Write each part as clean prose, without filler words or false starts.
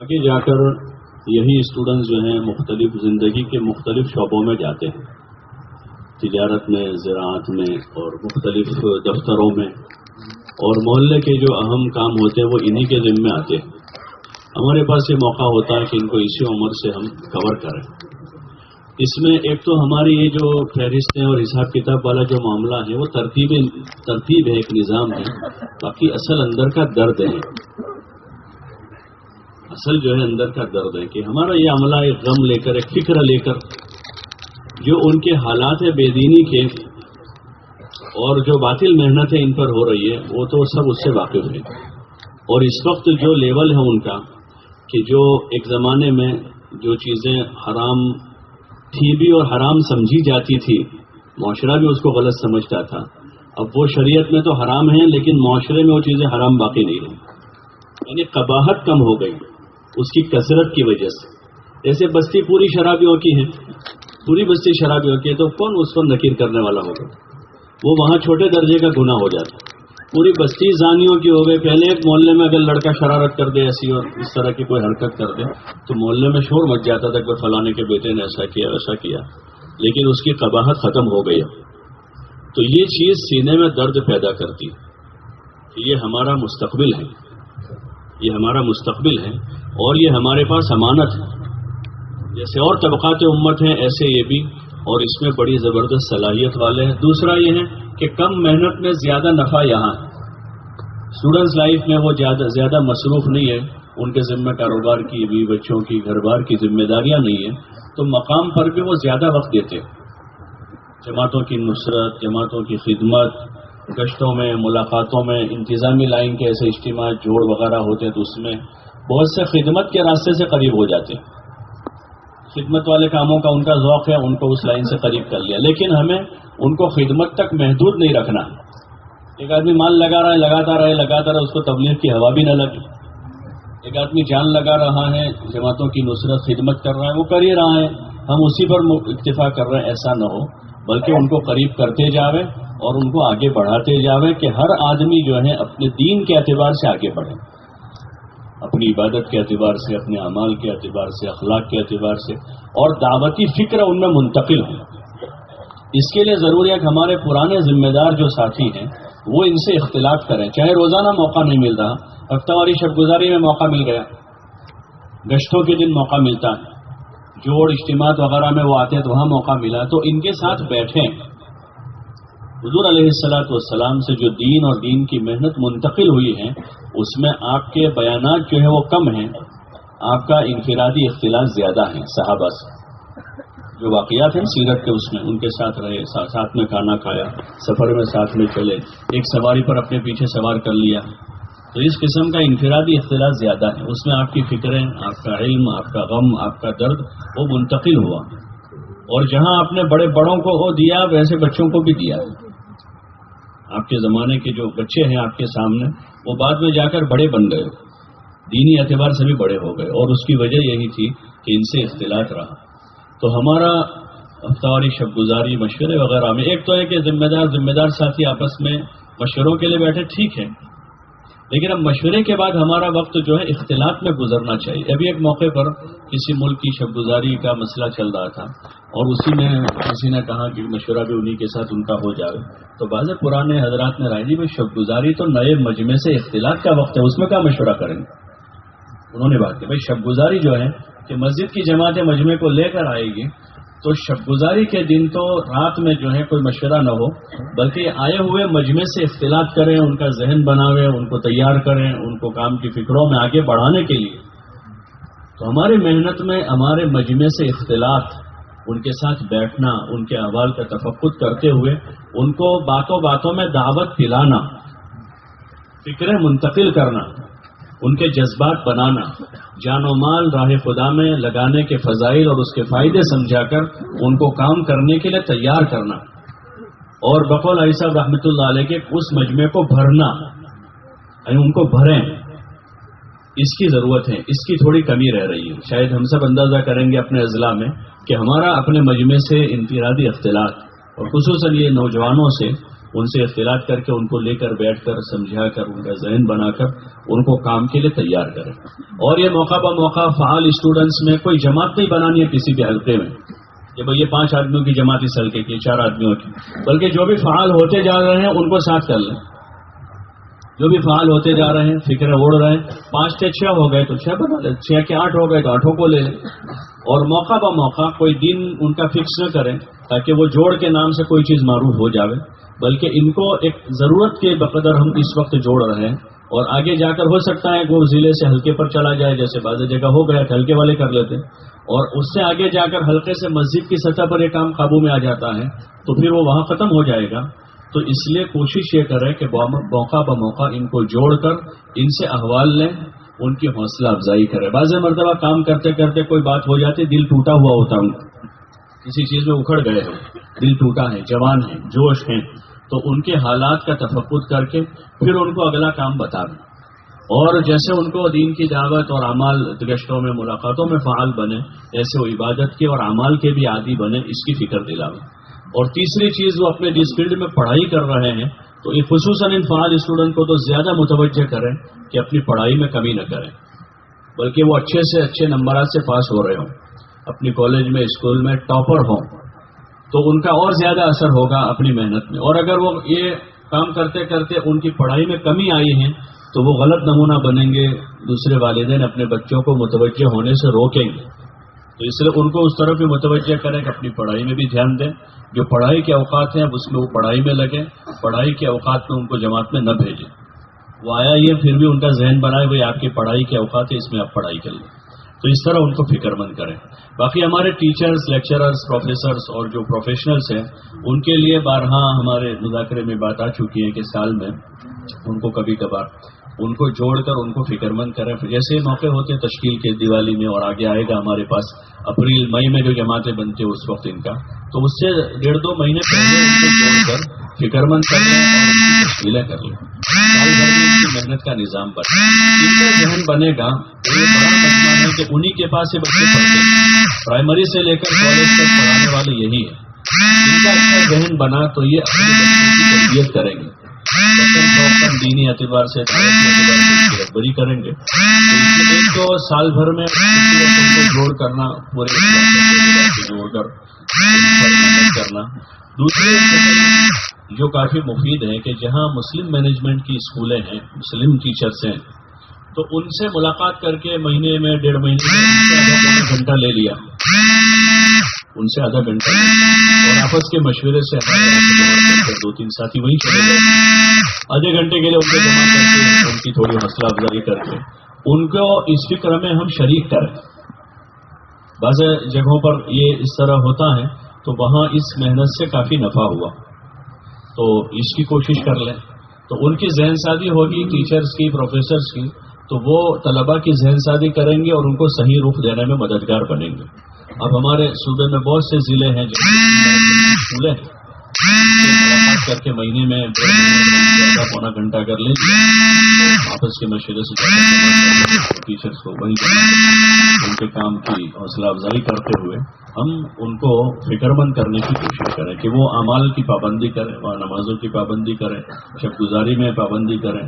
آگے جا کر یہی اسٹوڈنٹس جو ہیں مختلف زندگی کے مختلف شعبوں میں جاتے ہیں، تجارت میں، زراعت میں اور مختلف دفتروں میں، اور محلے کے جو اہم کام ہوتے ہیں وہ انہی کے ذمے آتے ہیں۔ ہمارے پاس یہ موقع ہوتا ہے کہ ان کو اسی عمر سے ہم کور کریں۔ اس میں ایک تو ہماری یہ جو فہرستیں اور حساب کتاب والا جو معاملہ ہے وہ ترتیب ہے، ایک نظام ہے، باقی اصل اندر کا درد ہے، اصل جو ہے اندر کا درد ہے کہ ہمارا یہ عملہ ایک غم لے کر، ایک فکر لے کر، جو ان کے حالات ہے بے دینی کے اور جو باطل محنتیں ان پر ہو رہی ہے وہ تو سب اس سے واقف ہے۔ اور اس وقت جو لیول ہے ان کا کہ جو ایک زمانے میں جو چیزیں حرام تھی بھی اور حرام سمجھی جاتی تھی، معاشرہ بھی اس کو غلط سمجھتا تھا، اب وہ شریعت میں تو حرام ہیں لیکن معاشرے میں وہ چیزیں حرام باقی نہیں رہیں، یعنی قباحت کم ہو گئی اس کی کثرت کی وجہ سے۔ جیسے بستی پوری شرابیوں کی ہے، پوری بستی شرابیوں کی ہے تو کون اس کو نکیر کرنے والا ہوگا؟ وہ وہاں چھوٹے درجے کا گناہ ہو جاتا۔ پوری بستی زانیوں کی ہو گئی، پہلے ایک محلے میں اگر لڑکا شرارت کر دے ایسی اور اس طرح کی کوئی حرکت کر دے تو محلے میں شور مچ جاتا تھا کہ فلانے کے بیٹے نے ایسا کیا ویسا کیا، لیکن اس کی قباحت ختم ہو گئی۔ تو یہ چیز سینے میں درد پیدا کرتی کہ یہ ہمارا مستقبل ہے، یہ ہمارا مستقبل ہے اور یہ ہمارے پاس امانت ہے۔ جیسے اور طبقات امت ہیں ایسے یہ بھی، اور اس میں بڑی زبردست صلاحیت والے ہیں۔ دوسرا یہ ہے کہ کم محنت میں زیادہ نفع یہاں ہے۔ اسٹوڈنٹس لائف میں وہ زیادہ مصروف نہیں ہے، ان کے ذمہ کاروبار کی، بیوی بچوں کی، گھر بار کی ذمہ داریاں نہیں ہیں، تو مقام پر بھی وہ زیادہ وقت دیتے ہیں۔ جماعتوں کی نصرت، جماعتوں کی خدمت، گشتوں میں، ملاقاتوں میں، انتظامی لائن کے ایسے اجتماع جوڑ وغیرہ ہوتے ہیں تو اس میں بہت سے خدمت کے راستے سے قریب ہو جاتے ہیں۔ خدمت والے کاموں کا ان کا ذوق ہے، ان کو اس لائن سے قریب کر لیا، لیکن ہمیں ان کو خدمت تک محدود نہیں رکھنا۔ ایک آدمی مال لگا رہا ہے، لگاتا رہے، اس کو تبلیغ کی ہوا بھی نہ لگے۔ ایک آدمی جان لگا رہا ہے، جماعتوں کی نصرت خدمت کر رہا ہے، وہ کر ہی رہا ہے، ہم اسی پر اکتفا کر رہے ہیں، ایسا نہ ہو، بلکہ ان کو قریب کرتے جاوے اور ان کو آگے بڑھاتے جاوے کہ ہر آدمی جو ہے اپنے دین کے اعتبار سے آگے بڑھے، اپنی عبادت کے اعتبار سے، اپنے اعمال کے اعتبار سے، اخلاق کے اعتبار سے، اور دعوتی فکر ان میں منتقل ہو۔ اس کے لیے ضروری ہے کہ ہمارے پرانے ذمہ دار جو ساتھی ہیں وہ ان سے اختلاط کریں، چاہے روزانہ موقع نہیں مل رہا، ہفتہ واری شب گزاری میں موقع مل گیا، گشتوں کے دن موقع ملتا ہے، جوڑ اجتماعات وغیرہ میں وہ آتے ہیں تو وہاں موقع ملا تو ان کے ساتھ بیٹھیں۔ حضور علیہ السلام سے جو دین اور دین کی محنت منتقل ہوئی ہے اس میں آپ کے بیانات جو ہیں وہ کم ہیں، آپ کا انفرادی اختلاط زیادہ ہے۔ صحابہ سے جو واقعات ہیں سیرت کے اس میں ان کے ساتھ رہے، ساتھ میں کھانا کھایا، سفر میں ساتھ میں چلے، ایک سواری پر اپنے پیچھے سوار کر لیا، تو اس قسم کا انفرادی اختلاط زیادہ ہے۔ اس میں آپ کی فکریں، آپ کا علم، آپ کا غم، آپ کا درد وہ منتقل ہوا، اور جہاں آپ نے بڑوں کو وہ دیا ویسے بچوں کو بھی دیا۔ آپ کے زمانے کے جو بچے ہیں آپ کے سامنے وہ بعد میں جا کر بڑے بن گئے، دینی اعتبار سے بھی بڑے ہو گئے، اور اس کی وجہ یہی تھی کہ ان سے اختلاط رہا۔ تو ہمارا ہفتہ شب گزاری، مشورے وغیرہ میں ایک تو ہے کہ ذمہ دار ساتھی آپس میں مشوروں کے لیے بیٹھے، ٹھیک ہے، لیکن اب مشورے کے بعد ہمارا وقت جو ہے اختلاط میں گزرنا چاہیے۔ ابھی ایک موقع پر کسی ملک کی شب گزاری کا مسئلہ چل رہا تھا اور اسی میں کسی نے کہا کہ مشورہ بھی انہی کے ساتھ ان کا ہو جائے، تو بعض پرانے حضرات نے رائے دی بھائی شب گزاری تو نئے مجمع سے اختلاط کا وقت ہے، اس میں کیا مشورہ کریں گے؟ انہوں نے بات کی بھائی شب گزاری جو ہے کہ مسجد کی جماعت مجمع کو لے کر آئے گی، تو شب گزاری کے دن تو رات میں جو ہے کوئی مشورہ نہ ہو، بلکہ آئے ہوئے مجمع سے اختلاط کریں، ان کا ذہن بناویں، ان کو تیار کریں، ان کو کام کی فکروں میں آگے بڑھانے کے لیے۔ تو ہماری محنت میں ہمارے مجمع سے اختلاط، ان کے ساتھ بیٹھنا، ان کے احوال کا تفقد کرتے ہوئے ان کو باتوں باتوں میں دعوت پلانا، فکریں منتقل کرنا، ان کے جذبات بنانا، جان و مال راہ خدا میں لگانے کے فضائل اور اس کے فائدے سمجھا کر ان کو کام کرنے کے لیے تیار کرنا، اور بقول علی صاحب رحمۃ اللہ علیہ کے اس مجمع کو بھرنا، یعنی ان کو بھریں، اس کی ضرورت ہے، اس کی تھوڑی کمی رہ رہی ہے۔ شاید ہم سب اندازہ کریں گے اپنے اضلاع میں کہ ہمارا اپنے مجمع سے انفرادی اختلاط، اور خصوصاً یہ نوجوانوں سے ان سے اختلاط کر کے ان کو لے کر بیٹھ کر سمجھا کر ان کا ذہن بنا کر ان کو کام کے لیے تیار کریں. اور یہ موقع بموقع فعال اسٹوڈنٹس میں کوئی جماعت نہیں بنانی ہے کسی بھی حلقے میں کہ بھئی یہ 5 آدمیوں کی جماعت اس حلقے کی 4 آدمیوں کی، بلکہ جو بھی فعال ہوتے جا رہے ہیں ان کو ساتھ کر لیں. جو بھی فعال ہوتے جا رہے ہیں فکریں اڑ رہے ہیں 5 سے 6 ہو گئے تو 6 بنا لیں، 6 کے 8 ہو گئے تو 8 کو لے لیں. اور موقع بموقع کوئی دن ان کا فکس نہ کریں تاکہ وہ جوڑ کے نام سے کوئی چیز معروف ہو جاوے، بلکہ ان کو ایک ضرورت کے بقدر ہم اس وقت جوڑ رہے ہیں. اور آگے جا کر ہو سکتا ہے وہ ضلع سے حلقے پر چلا جائے، جیسے بعض جگہ ہو گیا حلقے والے کر لیتے، اور اس سے آگے جا کر حلقے سے مسجد کی سطح پر یہ کام قابو میں آ جاتا ہے تو پھر وہ وہاں ختم ہو جائے گا. تو اس لیے کوشش یہ کریں کہ موقع بموقع ان کو جوڑ کر ان سے احوال لیں، ان کی حوصلہ افزائی کریں. بعض مرتبہ کام کرتے کرتے کوئی بات ہو جاتی، دل ٹوٹا ہوا ہوتا ان کا، کسی چیز میں اکھڑ گئے ہیں، دل ٹوٹا ہے، جوان ہے، جوش ہیں، تو ان کے حالات کا تفقد کر کے پھر ان کو اگلا کام بتا دیں. اور جیسے ان کو دین کی دعوت اور اعمال گشتوں میں ملاقاتوں میں فعال بنے، ایسے وہ عبادت کے اور اعمال کے بھی عادی بنے، اس کی فکر دلاویں. اور تیسری چیز، وہ اپنے جس فیلڈ میں پڑھائی کر رہے ہیں تو یہ خصوصاً ان فعال اسٹوڈنٹ کو تو زیادہ متوجہ کریں کہ اپنی پڑھائی میں کمی نہ کریں، بلکہ وہ اچھے سے اچھے نمبرات سے پاس ہو رہے ہوں، اپنی کالج میں اسکول میں ٹاپر ہوں، تو ان کا اور زیادہ اثر ہوگا اپنی محنت میں. اور اگر وہ یہ کام کرتے کرتے ان کی پڑھائی میں کمی آئی ہے تو وہ غلط نمونہ بنیں گے، دوسرے والدین اپنے بچوں کو متوجہ ہونے سے روکیں گے. تو اس لیے ان کو اس طرف بھی متوجہ کریں کہ اپنی پڑھائی میں بھی دھیان دیں. جو پڑھائی کے اوقات ہیں اس میں وہ پڑھائی میں لگیں، پڑھائی کے اوقات میں ان کو جماعت میں نہ بھیجیں. وہ آیا یہ پھر بھی ان کا ذہن بنائے بھائی آپ کی پڑھائی کے اوقات ہے، اس میں آپ پڑھائی کر لیں. تو اس طرح ان کو فکر مند کریں. باقی ہمارے ٹیچرز، لیکچررز، پروفیسرز اور جو پروفیشنلز ہیں ان کے لیے بارہا ہمارے مذاکرے میں بات آ چکی ہے کہ سال میں ان کو کبھی کبھار ان کو جوڑ کر ان کو فکر مند کریں. جیسے موقع ہوتے ہیں تشکیل کے، دیوالی میں، اور آگے آئے گا ہمارے پاس اپریل مئی میں جو جماعتیں بنتی ہیں اس وقت ان کا، تو اس سے 1.5-2 مہینے پہلے ان کو جوڑ کر فکر مند کر لیں اور ان کی تشکیلیں کر لیں. سال بھر میں ان کی محنت کا نظام بنے. ان کا ذہن بنے گا تو یہ بڑا مجمع ہے کہ انہی کے پاس سے بچے پڑھتے ہیں، پرائمری سے لے کر کالج تک پڑھانے والے یہی ہیں. ان کا اچھا ذہن بنا تو یہ اپنے بچوں کی تربیت کریں گے، دینی اعتبار سے رہبری کریں گے. تو ایک تو سال بھر میں ان کو جوڑ کرنا، پورے جوڑ کر محنت کرنا. دوسرے جو کافی مفید ہے کہ جہاں مسلم مینجمنٹ کی اسکولیں ہیں، مسلم ٹیچرس ہیں، تو ان سے ملاقات کر کے مہینے میں 1.5 مہینے میں آدھا گھنٹہ لے لیا، ان سے آدھا گھنٹہ اور آپس کے مشورے سے ہمارے 2-3 ساتھی وہیں چلے گئے، آدھے گھنٹے کے لیے ان کو جمع کر کے ان کی تھوڑی حوصلہ افزائی کر کے ان کو اس فکر میں ہم شریک کریں. بعض جگہوں پر یہ اس طرح ہوتا ہے تو وہاں اس محنت سے کافی نفع ہوا، تو اس کی کوشش کر لیں. تو ان کی ذہن سازی ہوگی ٹیچرز کی، پروفیسرز کی، تو وہ طلباء کی ذہن سازی کریں گے اور ان کو صحیح رخ دینے میں مددگار بنیں گے. اب ہمارے صوبے میں بہت سے ضلع ہیں اسکولیں ملاقات کر کے مہینے میں 1.5 مہینے میں پونا گھنٹہ کر لیں گے، آپس کے مشورے سے ٹیچرس کو وہی ان کے کام کی حوصلہ افزائی کرتے ہوئے ہم ان کو فکر مند کرنے کی کوشش کریں کہ وہ اعمال کی پابندی کریں، وہاں نمازوں کی پابندی کریں، شب گزاری میں پابندی کریں.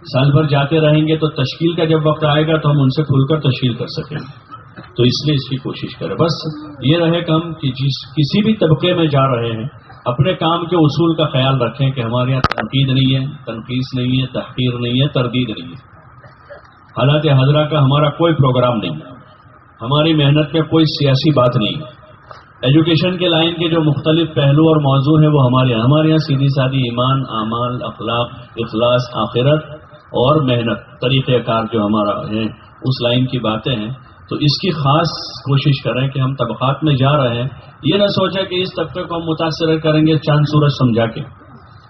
سال بھر جاتے رہیں گے تو تشکیل کا جب وقت آئے گا تو ہم ان سے کھل کر تشکیل کر سکیں گے. تو اس لیے اس کی کوشش کریں. بس یہ رہے کم کہ کسی بھی طبقے میں جا رہے ہیں اپنے کام کے اصول کا خیال رکھیں کہ ہمارے یہاں تنقید نہیں ہے، تنقیص نہیں ہے، تحقیر نہیں ہے، تردید نہیں ہے. حالات حاضرہ کا ہمارا کوئی پروگرام نہیں ہے، ہماری محنت میں کوئی سیاسی بات نہیں ہے. ایجوکیشن کے لائن کے جو مختلف پہلو اور موضوع ہیں وہ ہمارے یہاں سیدھی سادی ایمان، اعمال، اخلاق، اخلاص، آخرت اور محنت، طریقہ کار جو ہمارا ہے اس لائن کی باتیں ہیں. تو اس کی خاص کوشش کریں کہ ہم طبقات میں جا رہے ہیں یہ نہ سوچیں کہ اس طبقے کو ہم متاثر کریں گے چاند سورج سمجھا کے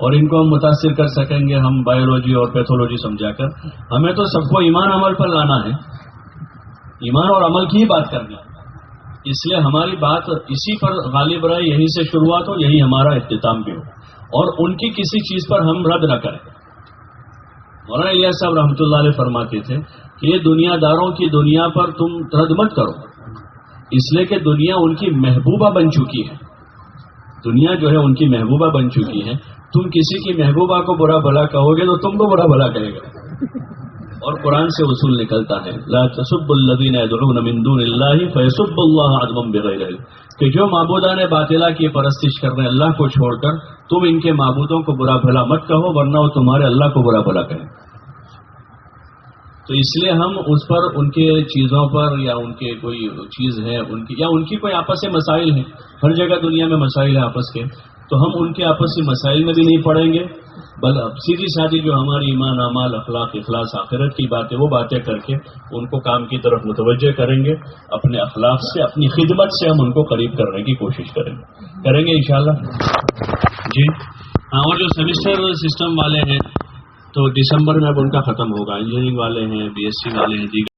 اور ان کو ہم متاثر کر سکیں گے ہم بایولوجی اور پیتھولوجی سمجھا کر. ہمیں تو سب کو ایمان عمل پر لانا ہے، ایمان اور عمل کی ہی بات کرنی ہے. اس لیے ہماری بات اسی پر غالب رہے، یہیں سے شروعات ہو، یہی ہمارا اختتام بھی ہو، اور ان کی کسی چیز پر ہم رد نہ کریں. مولانا الیاس صاحب رحمۃ اللہ علیہ فرماتے تھے کہ یہ دنیا داروں کی دنیا پر تم رد مت کرو، اس لیے کہ دنیا ان کی محبوبہ بن چکی ہے. دنیا جو ہے ان کی محبوبہ بن چکی ہے. تم کسی کی محبوبہ کو برا بھلا کہو گے تو تم کو برا بھلا کہے گا. اور قرآن سے اصول نکلتا ہے لا تسبوا الذین يدعون من دون اللہ فیسبوا اللہ عدوا بغیر علم، کہ جو معبودان باطلہ کی پرستش کر رہے ہیں اللہ کو چھوڑ کر، تم ان کے معبودوں کو برا بھلا مت کہو ورنہ وہ تمہارے اللہ کو برا بھلا کہیں. تو اس لیے ہم اس پر ان کے چیزوں پر یا ان کے کوئی چیز ہے ان کی یا ان کی کوئی آپس سے مسائل ہیں، ہر جگہ دنیا میں مسائل ہیں آپس کے، تو ہم ان کے آپس سے مسائل میں بھی نہیں پڑیں گے، بل سیدھی سادھی جو ہماری ایمان اعمال اخلاق اخلاص آخرت کی باتیں وہ باتیں کر کے ان کو کام کی طرف متوجہ کریں گے. اپنے اخلاق سے اپنی خدمت سے ہم ان کو قریب کرنے کی کوشش کریں گے انشاءاللہ. جی ہاں، اور جو سیمسٹر سسٹم والے ہیں تو دسمبر میں اب ان کا ختم ہوگا. انجینئرنگ والے ہیں، BSc والے ہیں، دیگر